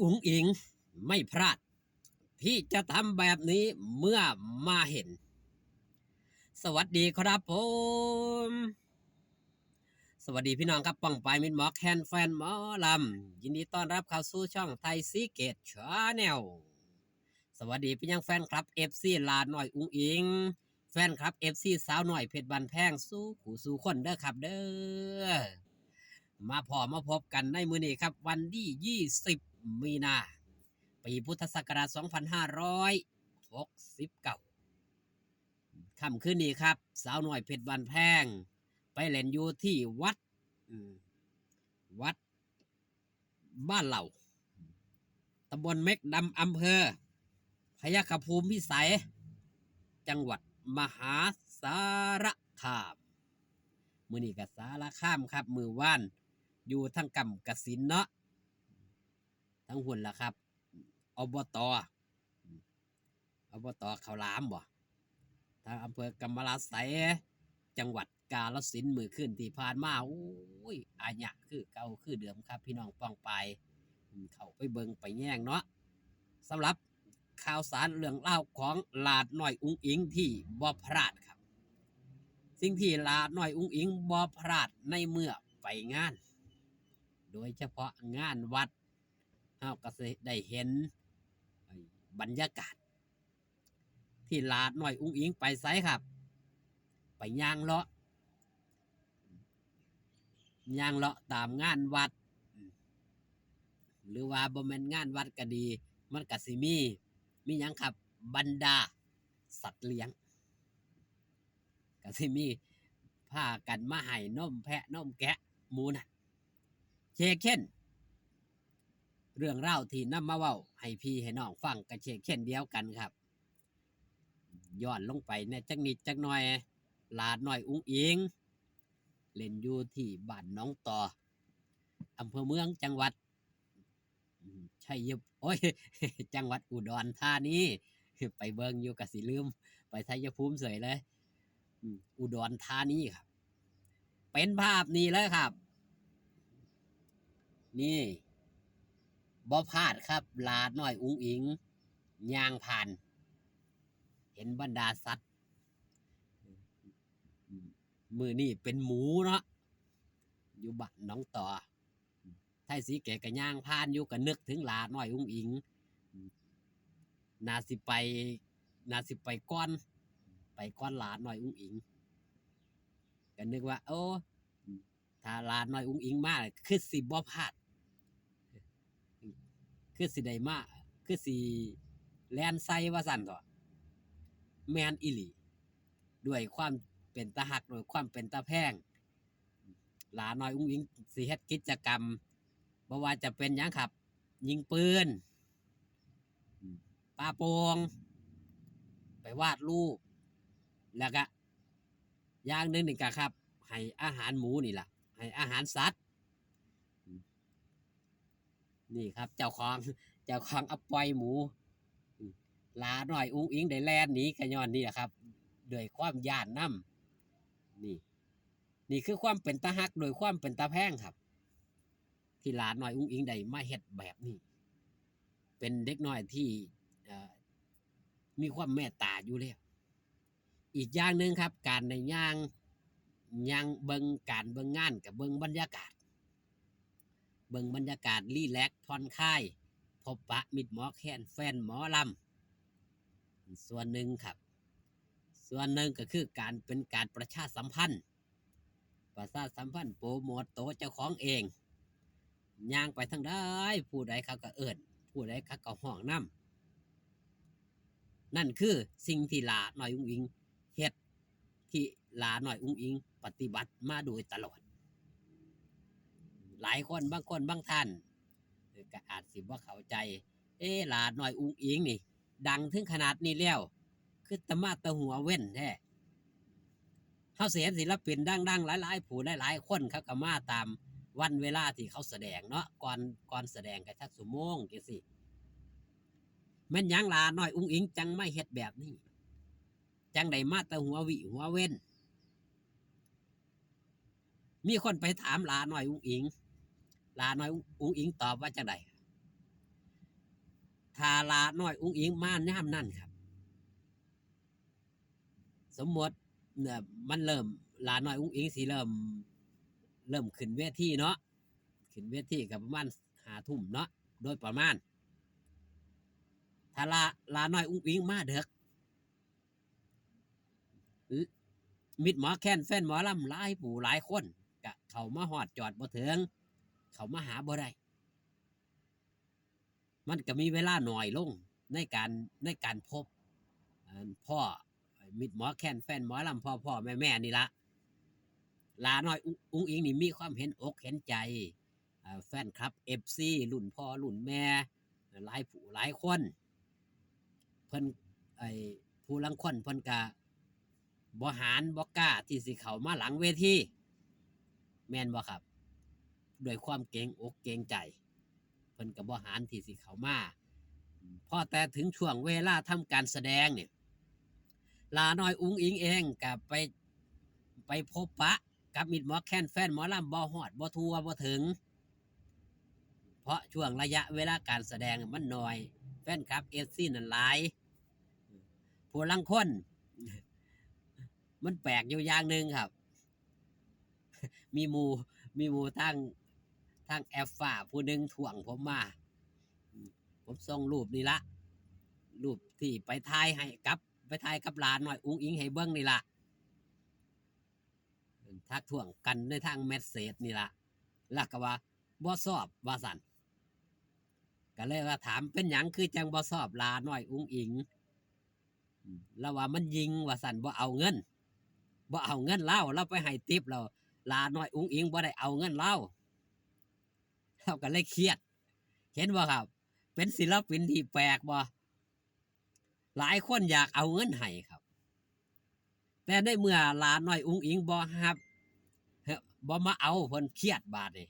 อุ๋งอิงไม่พลาดที่จะทำแบบนี้เมื่อมาเห็นสวัสดีครับผมสวัสดีพี่น้องครับป้องปายมิดหมอแคนแฟนหมอลำยินดีต้อนรับเข้าสู่ช่องไทยซีเกตชาแนลสวัสดีพี่ยังแฟนครับเอฟซีลาหน่อยอุ๋งอิงแฟนครับเอฟซีสาวหน่อยเพชรบันแพงสู้ขู่สู้คนเด้อครับเด้อมาพบกันในมื้อนี้ครับวันที่20มีนาปีพุทธศักราช2569ค่ำคืนนี้ครับสาวหน่อยเพชรบันแพงไปเล่นอยู่ที่วัดบ้านเหล่าตำบลเม็กดำอำเภอพยัคฆภูมิพิสัยจังหวัดมหาสารคามมือนี้กับสารคามครับมือว่านอยู่ทั้งกำกสินเนาะทั้งหุ่นละครับอบตข้าวหลามบ่ทางอำเภอกำมะลาไสจังหวัดกาฬสินธุ์มือขึ้นที่ผ่านมาโอ้ยอาญะคือเก่าคือเดิมครับพี่น้องป้องไปเข้าไปเบิงไปแย่งเนาะสำหรับข่าวสารเรื่องเล่าของลาดน้อยอุ๋งอิงที่บ่พลาดครับสิ่งที่ลาดน้อยอุ๋งอิงบ่พลาดในเมื่อไปงานโดยเฉพาะงานวัดเฮาก็ได้เห็นบรรยากาศที่ลาดน้อยอุ๋งอิงไปไสครับไปย่างเลาะตามงานวัดหรือว่าบ่แม่นงานวัดก็ดีมันก็สิมีหยังครับบรรดาสัตว์เลี้ยงก็สิมีพากันมาให้นมแพะนมแกะหมูนั่นเช่นเรื่องเล่าที่นำมาเว้าให้พี่ให้น้องฟังก็เช่นเดียวกันครับย้อนลงไปในจักนิดจักหน่อยลาดน้อยอุ๋งอิงเล่นอยู่ที่บ้านน้องต่ออำเภอเมืองจังหวัดชัยโอ้ยจังหวัดอุดรธานีไปเบิงอยู่กะสิลืมไปชัยภูมิเสยเลยอุดรธานีครับเป็นภาพนี้เลยครับนี่บ่พลาดครับลาดน้อยอุ๋งอิงย่างผ่านเห็นบรรดาสัตว์มือนี่เป็นหมูเนาะอยู่บ้านน้องต่อไทยสีแก่กะย่างผ่านอยู่ก็นึกถึงลาดน้อยอุ๋งอิงนาสิไปก้อนลาดน้อยอุ๋งอิงก็นึกว่าโอ้ถ้าลาดน้อยอุ๋งอิงมาคือสิบ่พลาดคือสิได้มาคือสิแลนไซว่าสั่นต่อแมนอิลีด้วยความเป็นตาหักด้วยความเป็นตาแพงลาน้อยอุ้งอิงสิเฮ็ดกิจกรรมบ่ว่าจะเป็นหยังครับยิงปืนปาโปงไปวาดรูปแล้วก็อย่างหนึ่งนี่ก็ครับให้อาหารหมูนี่แหละให้อาหารสัตว์นี่ครับเจ้าของเอาปล่อยหมูลาหน่อยอุ้งอิงได้แลนหนีกระยอนนี่แหละครับด้วยความย่านน้ำนี่คือความเป็นตาฮักโดยความเป็นตาแพงครับที่ลาหน่อยอุ้งอิงได้มาเฮ็ดแบบนี้เป็นเด็กน้อยที่มีความเมตตาอยู่แล้วอีกอย่างหนึ่งครับการในย่างเบิงการเบิงงานกับเบิงบรรยากาศรีแลกผ่อนคลายพบปะมิตรหมอแคนแฟนหมอลำส่วนหนึ่งครับส่วนหนึ่งก็คือการประชาสัมพันธ์โปรโมทโตเจ้าของเองย่างไปทั้งได้ผู้ใดเขาก็เอิ้นผู้ใดเขาก็ห้องน้ำนั่นคือสิ่งที่ลาหน่อยอุ้งอิงเฮ็ดที่ลาหน่อยอุ้งอิงปฏิบัติมาโดยตลอดหลายคนบางคนบางท่านก็อาจสิบ่เข้าใจลาหน่อยอุ้งอิงนี่ดังถึงขนาดนี้แล้วคือตะมาตะหัวเว้นแท้เขาเสียศิลปินดังๆหลายๆผู้หลายๆคนเขาก็มาตามวันเวลาที่เขาแสดงเนาะก่อนแสดงก็ชักชั่วโมงจังซี่แม่นหยังลาน้อยอุ้งอิงจังไม่เฮ็ดแบบนี้จังได้มาแต่หัวเว้นมีคนไปถามลาน้อยอุ้งอิงตอบว่าจังได ถ้าลาน้อยอุ้งอิงมายามนั้นครับ สมมติเนี่ยมันเริ่มลาน้อยอุ้งอิงสิเริ่มขึ้นเวทีเนาะขึ้นเวทีกับประมาณ5 ทุ่มเนาะโดยประมาณถ้าลาน้อยอุ้งอิงมาเด้อมิดหมอแค้นแฟนหมอลำหลายผู้หลายคนกะเขามาหอดจอดบ่ถึงเขามาหาบ่ได้มันก็มีเวลาหน่อยลงในการพบพ่อมิดหมอแค้นแฟนหมอลำพ่อแม่นี่ละลาน้อยอุ้งอิงนี่มีความเห็นอกเห็นใจแฟนคลับFCรุ่นพ่อรุ่นแม่หลายผู้หลายคนเพิ่นไอ้ผู้ลังคนเพิ่นกะบ่หารบ่กล้าที่สิเข้ามาหลังเวทีแม่นบ่ครับด้วยความเกรงอกเกรงใจเพิ่นก็บ่หารที่สิเข้ามาพอแต่ถึงช่วงเวลาทำการแสดงเนี่ยลาน้อยอุ้งอิงเองก็ไปพบปะกับมิตรหมอแค้นแฟนหมอลำบ่ฮอดบ่ทั่วบ่ถึงเพราะช่วงระยะเวลาการแสดงมันน้อยแฟนคลับFCนั่นหลายผู้ลังคนมันแปลกอยู่อย่างหนึ่งครับมีหมู่ทางแอฟฟ้าผู้หนึ่งถ่วงผมมาผมส่งรูปนี่ละรูปที่ไปถ่ายให้กับไปถ่ายกับหลานหน่อยอุ้งอิงให้เบิ้งนี่ละทักถ่วงกันในทางเมสเซจนี่ละแล้วก็ว่าบ่ชอบว่าสันก็เลยว่าถามเป็นหยังคือจังบ่ชอบหลานหน่อยอุ้งอิงแล้วว่ามันยิงว่าสันบ่เอาเงินเล่าเราไปให้ติปเราลาน้อยอุ้งอิงบ่ได้เอาเงินเล่าเราก็เลยเครียดเห็นบ่ครับ เป็นศิลปินที่แปลกบ่หลายคนอยากเอาเงินให้ครับ แต่ในเมื่อลาน้อยอุ้งอิงบ่ฮับบ่มาเอาเพิ่นเครียดบาดนี่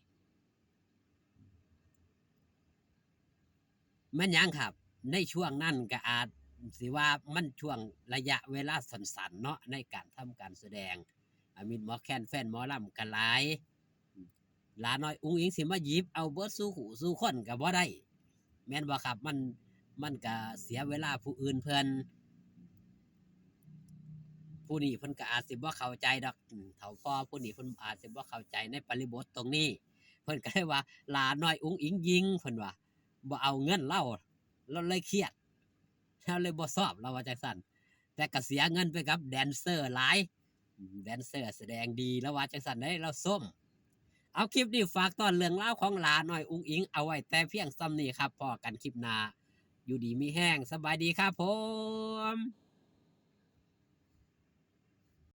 แม่นยังครับ ในช่วงนั้นก็อาจสิว่ามันช่วงระยะเวลาสั้นๆเนาะในการทำการแสดงมิตรหมอแค้นแฟนหมอลำกันหลายลาน้อยอุ้งอิงสิมาหยิบเอาเบิดสู่หูสู่คนก็บ่ได้แม่นบ่ครับมันก็เสียเวลาผู้อื่นเพิ่นผู้นี้เพิ่นก็อาจสิบ่เข้าใจดอกเฒ่าพ่อผู้นี้เพิ่นอาจสิบ่เข้าใจในบริบทตรงนี้เพิ่นก็เลยว่าลาน้อยอุ้งอิงยิงเพิ่นว่าบ่เอาเงินเราเลยเครียดเราเลยบ่ชอบเราว่าจังซั่นแต่ก็เสียเงินไปกับแดนเซอร์หลายแดนเซอร์แสดงดีแล้วว่าจังซั่นเด้เราส้มเอาคลิปนี้ฝากตอนเรื่องราวของหลาน้อยอุ้งอิงเอาไว้แต่เพียงซ้ำนี้ครับพอกันคลิปหน้าอยู่ดีมีแห้งสบายดีครับผม